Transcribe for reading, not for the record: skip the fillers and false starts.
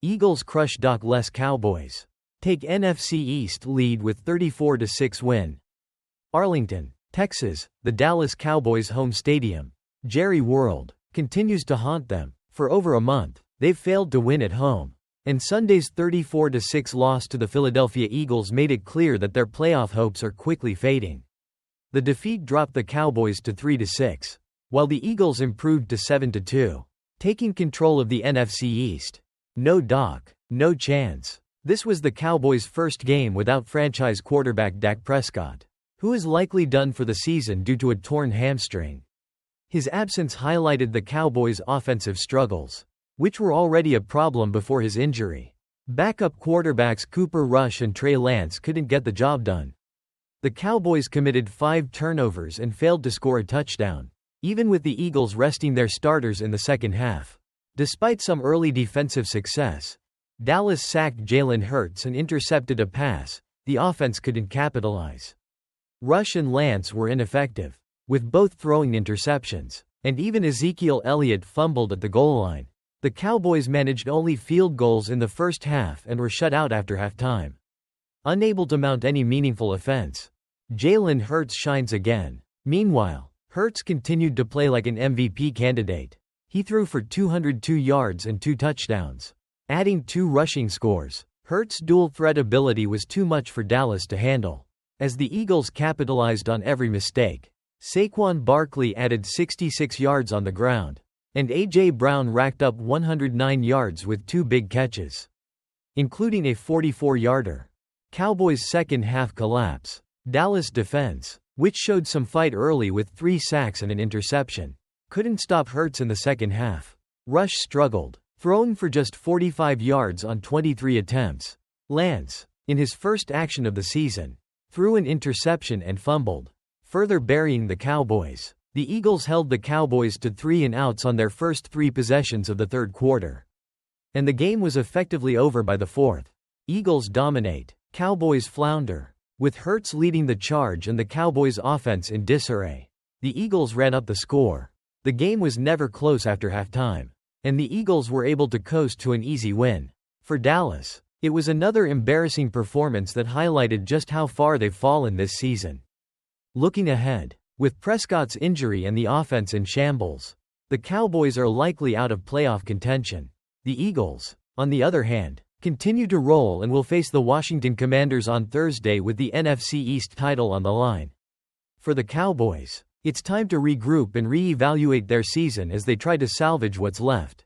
Eagles crush Dak-less Cowboys. Take NFC East lead with 34-6 win. Arlington, Texas, the Dallas Cowboys' home stadium, Jerry World, continues to haunt them. For over a month, they've failed to win at home. And Sunday's 34-6 loss to the Philadelphia Eagles made it clear that their playoff hopes are quickly fading. The defeat dropped the Cowboys to 3-6, while the Eagles improved to 7-2, taking control of the NFC East. No Doc, no chance. This was the Cowboys' first game without franchise quarterback Dak Prescott, who is likely done for the season due to a torn hamstring. His absence highlighted the Cowboys' offensive struggles, which were already a problem before his injury. Backup quarterbacks Cooper Rush and Trey couldn't get the job done. The Cowboys committed 5 turnovers and failed to score a touchdown, even with the Eagles resting their starters in the second half. Despite some early defensive success, Dallas sacked Jalen Hurts and intercepted a pass. The offense couldn't capitalize. Rush and Lance were ineffective, with both throwing interceptions, and even Ezekiel Elliott fumbled at the goal line. The Cowboys managed only field goals in the first half and were shut out after halftime. Unable to mount any meaningful offense, Jalen Hurts shines again. Meanwhile, Hurts continued to play like an MVP candidate. He threw for 202 yards and 2 touchdowns, adding 2 rushing scores. Hurts' dual-threat ability was too much for Dallas to handle. As the Eagles capitalized on every mistake, Saquon Barkley added 66 yards on the ground, and A.J. Brown racked up 109 yards with 2 big catches, including a 44-yarder. Cowboys' second half collapse. Dallas defense, which showed some fight early with 3 sacks and an interception, couldn't stop Hurts in the second half. Rush struggled, throwing for just 45 yards on 23 attempts. Lance, in his first action of the season, threw an interception and fumbled, further burying the Cowboys. The Eagles held the Cowboys to 3 and outs on their first 3 possessions of the third quarter, and the game was effectively over by the fourth. Eagles dominate, Cowboys flounder. With Hurts leading the charge and the Cowboys' offense in disarray, the Eagles ran up the score. The game was never close after halftime, and the Eagles were able to coast to an easy win. For Dallas, it was another embarrassing performance that highlighted just how far they've fallen this season. Looking ahead, with Prescott's injury and the offense in shambles, the Cowboys are likely out of playoff contention. The Eagles, on the other hand, continue to roll and will face the Washington Commanders on Thursday with the NFC East title on the line. For the Cowboys, it's time to regroup and re-evaluate their season as they try to salvage what's left.